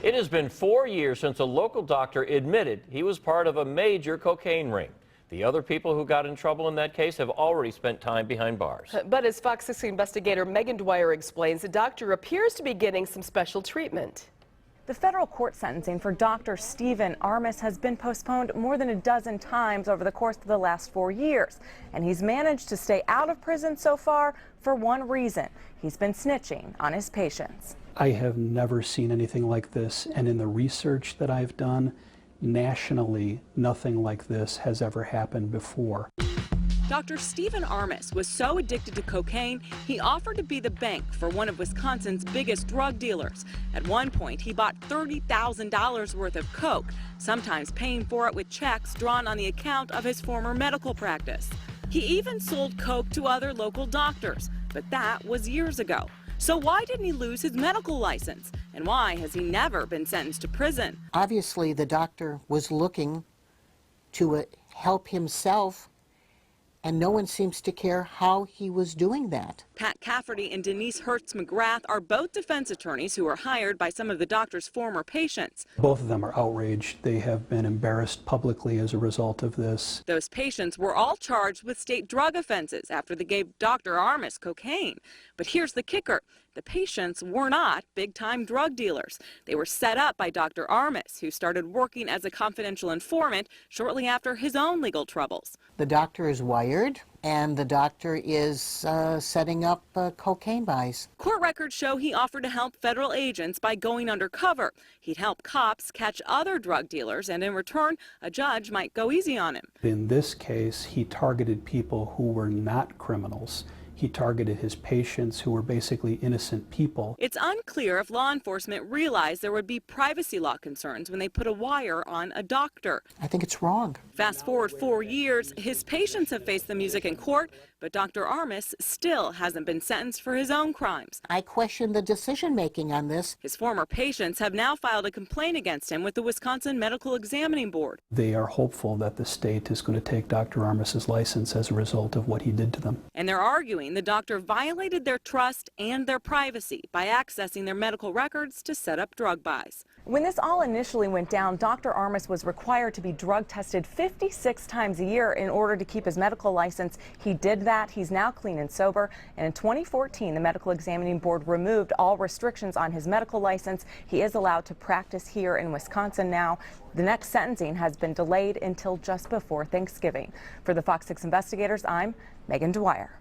It has been 4 years since a local doctor admitted he was part of a major cocaine ring. The other people who got in trouble in that case have already spent time behind bars. But as Fox 6 investigator Megan Dwyer explains, the doctor appears to be getting some special treatment. The federal court sentencing for Dr. Steven Armus has been postponed more than a dozen times over the course of the last 4 years. And he's managed to stay out of prison so far for one reason. He's been snitching on his patients. I have never seen anything like this, and in the research that I've done, nationally, nothing like this has ever happened before. Dr. Steven Armus was so addicted to cocaine, he offered to be the bank for one of Wisconsin's biggest drug dealers. At one point, he bought $30,000 worth of coke, sometimes paying for it with checks drawn on the account of his former medical practice. He even sold coke to other local doctors, but that was years ago. So why didn't he lose his medical license? And why has he never been sentenced to prison? Obviously, the doctor was looking to help himself, and no one seems to care how he was doing that. Pat Cafferty and Denise Hertz McGrath are both defense attorneys who were hired by some of the doctor's former patients. Both of them are outraged. They have been embarrassed publicly as a result of this. Those patients were all charged with state drug offenses after they gave Dr. Armus cocaine. But here's the kicker. The patients were not big-time drug dealers. They were set up by Dr. Armus, who started working as a confidential informant shortly after his own legal troubles. The doctor is wired, and the doctor is setting up cocaine buys. Court records show he offered to help federal agents by going undercover. He'd help cops catch other drug dealers, and in return, a judge might go easy on him. In this case, he targeted people who were not criminals. He targeted his patients who were basically innocent people. It's unclear if law enforcement realized there would be privacy law concerns when they put a wire on a doctor. I think it's wrong. Fast forward 4 years, his patients have faced the music in court, but Dr. Armus still hasn't been sentenced for his own crimes. I question the decision-making on this. His former patients have now filed a complaint against him with the Wisconsin Medical Examining Board. They are hopeful that the state is going to take Dr. Armus's license as a result of what he did to them. And they're arguing the doctor violated their trust and their privacy by accessing their medical records to set up drug buys. When this all initially went down, Dr. Armus was required to be drug tested 56 times a year in order to keep his medical license. He did that. He's now clean and sober. And in 2014, the Medical Examining Board removed all restrictions on his medical license. He is allowed to practice here in Wisconsin now. The next sentencing has been delayed until just before Thanksgiving. For the Fox 6 investigators, I'm Megan Dwyer.